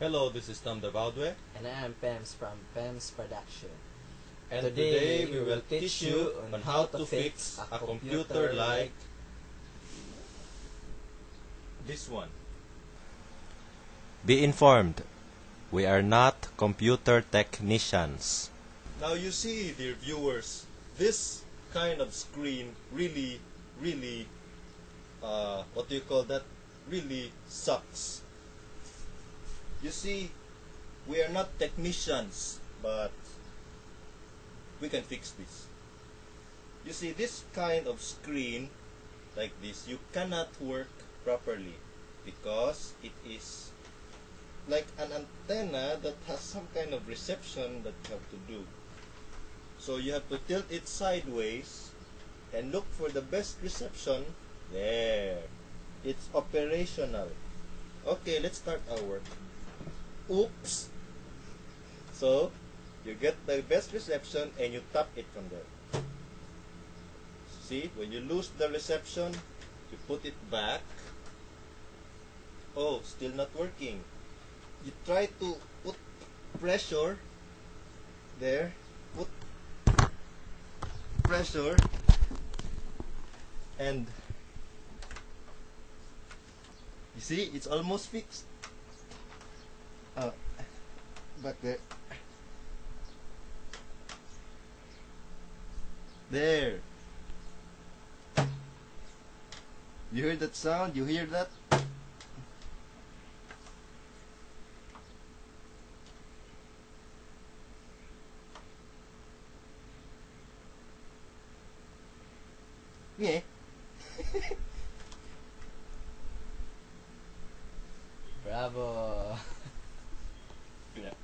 Hello, this is Tom Davaldwe, And I am Pems from Pems Production. and today we will teach you on how to fix a computer like this one. Be informed, we are not computer technicians. Now you see, dear viewers, this kind of screen really, what do you call that? Really sucks. You see, we are not technicians, but we can fix this. You see, this kind of screen like this, you cannot work properly because it is like an antenna that has some kind of reception that you have to do. So you have to tilt it sideways and look for the best reception. There, it's operational. Okay, let's start our work. Oops! So, you get the best reception and you tap it from there. See, when you lose the reception, you put it back. Oh, still not working. You try to put pressure there. Put pressure and you see, it's almost fixed. Back there. There. You heard that sound? You hear that? Yeah. Bravo! Yeah.